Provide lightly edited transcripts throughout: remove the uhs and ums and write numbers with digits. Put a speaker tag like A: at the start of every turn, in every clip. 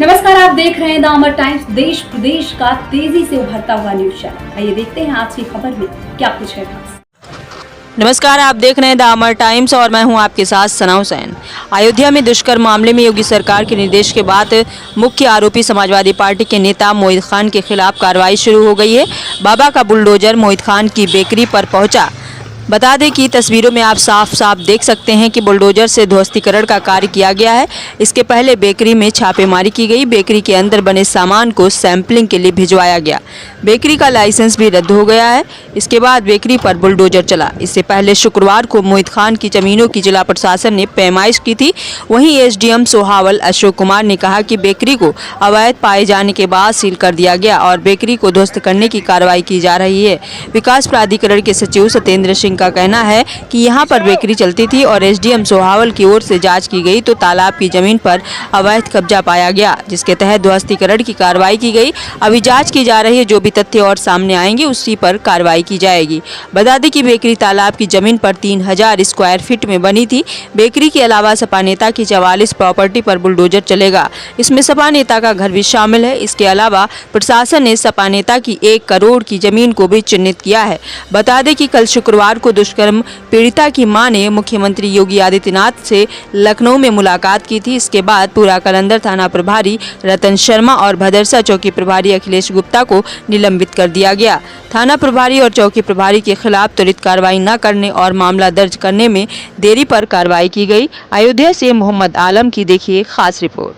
A: नमस्कार, आप देख रहे हैं द अमर टाइम्स, देश प्रदेश का तेजी से उभरता हुआ न्यूज चैनल। आइए देखते हैं आज की खबर में क्या कुछ है खास।
B: नमस्कार, आप देख रहे हैं द अमर टाइम्स और मैं हूं आपके साथ सना हुसैन। अयोध्या में दुष्कर्म मामले में योगी सरकार के निर्देश के बाद मुख्य आरोपी समाजवादी पार्टी के नेता मोहित खान के खिलाफ कार्रवाई शुरू हो गई है। बाबा का बुलडोजर मोहित खान की बेकरी पर पहुंचा। बता दें कि तस्वीरों में आप साफ साफ देख सकते हैं कि बुलडोजर से ध्वस्तीकरण का कार्य किया गया है। इसके पहले बेकरी में छापेमारी की गई। बेकरी के अंदर बने सामान को सैंपलिंग के लिए भिजवाया गया। बेकरी का लाइसेंस भी रद्द हो गया है। इसके बाद बेकरी पर बुलडोजर चला। इससे पहले शुक्रवार को मोहित खान की जमीनों की जिला प्रशासन ने पैमाइश की थी। वहीं एसडीएम सोहावल अशोक कुमार ने कहा कि बेकरी को अवैध पाए जाने के बाद सील कर दिया गया और बेकरी को ध्वस्त करने की कार्रवाई की जा रही है। विकास प्राधिकरण के सचिव सत्येंद्र सिंह का कहना है कि यहां पर बेकरी चलती थी और एसडीएम सोहावल की ओर से जांच की गई तो तालाब की जमीन पर अवैध कब्जा पाया गया, जिसके तहत ध्वस्तीकरण की कार्रवाई की गई। अभी जांच की जा रही है। जो भी तथ्य और सामने आएंगे उसी पर कार्रवाई की जाएगी। बता दें कि बेकरी तालाब की जमीन पर 3000 स्क्वायर फीट में बनी थी। बेकरी के अलावा सपा नेता की 44 प्रॉपर्टी पर बुलडोजर चलेगा। इसमें सपा नेता का घर भी शामिल है। इसके अलावा प्रशासन ने सपा नेता की 1 करोड़ की जमीन को भी चिन्हित किया है। बता दें कि कल शुक्रवार को दुष्कर्म पीड़िता की मां ने मुख्यमंत्री योगी आदित्यनाथ से लखनऊ में मुलाकात की थी। इसके बाद पूरा कलंदर थाना प्रभारी रतन शर्मा और भदरसा चौकी प्रभारी अखिलेश गुप्ता को निलंबित कर दिया गया। थाना प्रभारी और चौकी प्रभारी के खिलाफ त्वरित कार्रवाई न करने और मामला दर्ज करने में देरी पर कार्रवाई की गई। अयोध्या से मोहम्मद आलम की देखिए खास रिपोर्ट।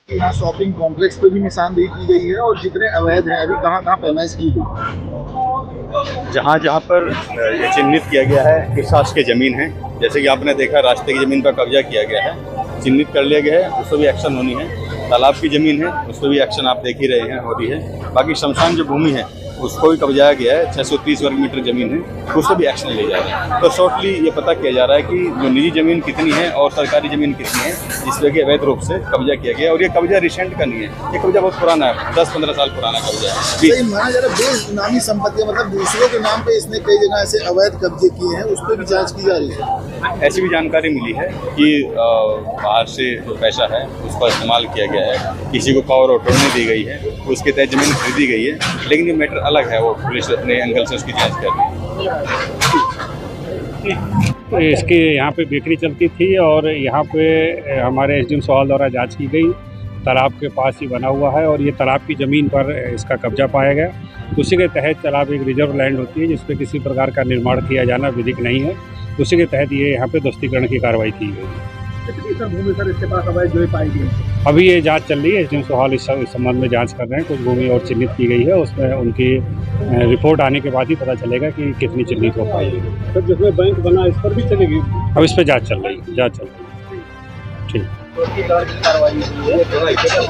C: यहाँ शॉपिंग कॉम्प्लेक्स पे भी निशानदेही की गई है और जितने अवैध हैं अभी कहाँ कहाँ पैमाइश की गई।
D: जहाँ जहाँ पर ये चिन्हित किया गया है किस शास की ज़मीन है, जैसे कि आपने देखा रास्ते की ज़मीन पर कब्जा किया गया है, चिन्हित कर लिया गया है, उस पर भी एक्शन होनी है। तालाब की ज़मीन है उस पर भी एक्शन आप देख ही रहे हैं हो रही है। बाकी शमशान जो भूमि है उसको भी कब्जाया गया है, 630 वर्ग मीटर ज़मीन है, उस पर भी एक्शन लिया जा रहा है। तो शॉर्टली ये पता किया जा रहा है कि जो निजी ज़मीन कितनी है और सरकारी ज़मीन कितनी है जिस पर कि अवैध रूप से कब्जा किया गया है। और ये कब्जा रिसेंट का नहीं है, ये कब्जा बहुत पुराना है, 10-15 साल पुराना कब्जा है।
C: माना जा रहा है बेनामी संपत्ति, मतलब दूसरों के नाम पे इसने कई जगह ऐसे अवैध कब्जे किए हैं, उस पर भी जाँच की जा रही है।
D: ऐसी भी जानकारी मिली है कि बाहर से जो पैसा है उसका इस्तेमाल किया गया है, किसी को पावर ऑफ अटॉर्नी दी गई है, उसके तहत ज़मीन खरीदी गई है, लेकिन ये मैटर अलग है। वो पुलिस अपने एंगल से उसकी जांच कर रही है।
E: इसके यहाँ पे बेकरी चलती थी और यहाँ पे हमारे एसडीएम सोहावल द्वारा जांच की गई। तालाब के पास ही बना हुआ है और ये तालाब की ज़मीन पर इसका कब्जा पाया गया। उसी के तहत तालाब एक रिजर्व लैंड होती है जिस पे किसी प्रकार का निर्माण किया जाना विधिक नहीं है। उसी के तहत ये यहाँ पे ध्वस्तीकरण की कार्रवाई की गई।
C: भूमि सर इसके पास अवैध जो पाई गई,
E: अभी ये जांच चल रही है। एसडीएम सोहावल इस संबंध में जांच कर रहे हैं। कुछ भूमि और चिन्हित की गई है, उसमें उनकी रिपोर्ट आने के बाद ही पता चलेगा कि कितनी चिन्हित हो पाएगी।
C: सर जिसमें बैंक बना इस पर भी चलेगी।
E: अब इस पर जांच चल रही है। ठीक।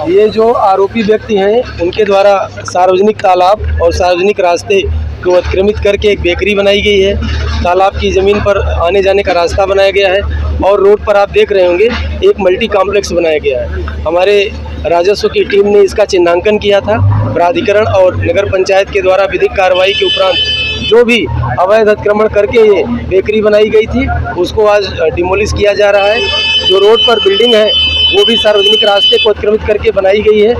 F: ये जो आरोपी व्यक्ति हैं उनके द्वारा सार्वजनिक तालाब और सार्वजनिक रास्ते को अतिक्रमित करके एक बेकरी बनाई गई है। तालाब की ज़मीन पर आने जाने का रास्ता बनाया गया है और रोड पर आप देख रहे होंगे एक मल्टी कॉम्प्लेक्स बनाया गया है। हमारे राजस्व की टीम ने इसका चिन्हांकन किया था। प्राधिकरण और नगर पंचायत के द्वारा विधिक कार्रवाई के उपरांत जो भी अवैध अतिक्रमण करके ये बेकरी बनाई गई थी उसको आज डिमोलिश किया जा रहा है। जो रोड पर बिल्डिंग है वो भी सार्वजनिक रास्ते को अतिक्रमित करके बनाई गई है,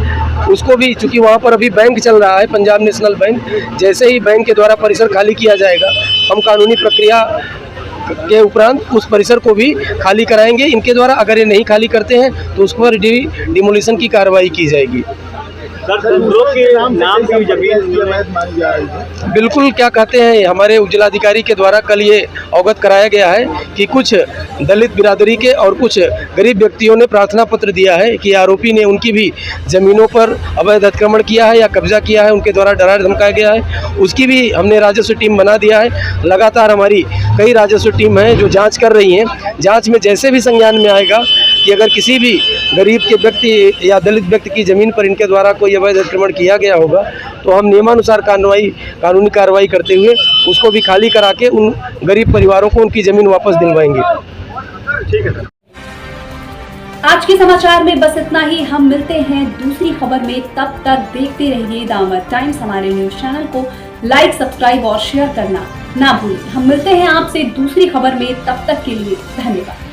F: उसको भी, चूँकि वहाँ पर अभी बैंक चल रहा है, पंजाब नेशनल बैंक, जैसे ही बैंक के द्वारा परिसर खाली किया जाएगा हम कानूनी प्रक्रिया के उपरांत उस परिसर को भी खाली कराएंगे। इनके द्वारा अगर ये नहीं खाली करते हैं तो उस पर डिमोलिशन की कार्रवाई की जाएगी।
C: नाम की जमीन अवैध मानी जा रही है।
F: बिल्कुल, क्या कहते हैं, हमारे जिलाधिकारी के द्वारा कल ये अवगत कराया गया है कि कुछ दलित बिरादरी के और कुछ गरीब व्यक्तियों ने प्रार्थना पत्र दिया है कि आरोपी ने उनकी भी ज़मीनों पर अवैध अतिक्रमण किया है या कब्जा किया है, उनके द्वारा डरा धमकाया गया है। उसकी भी हमने राजस्व टीम बना दिया है। लगातार हमारी कई राजस्व टीम है जो जाँच कर रही हैं। जाँच में जैसे भी संज्ञान में आएगा कि अगर किसी भी गरीब के व्यक्ति या दलित व्यक्ति की ज़मीन पर इनके द्वारा कोई अवैध अतिक्रमण किया गया होगा तो हम नियमानुसार कानूनी कार्रवाई करते हुए उसको भी खाली करा के उन गरीब परिवारों को उनकी ज़मीन वापस दिलवाएंगे।
C: ठीक है।
A: आज के समाचार में बस इतना ही। हम मिलते हैं दूसरी खबर में, तब तक देखते रहिए द अमर टाइम्स। हमारे न्यूज चैनल को लाइक, सब्सक्राइब और शेयर करना ना भूलें। हम मिलते हैं आपसे दूसरी खबर में, तब तक के लिए धन्यवाद।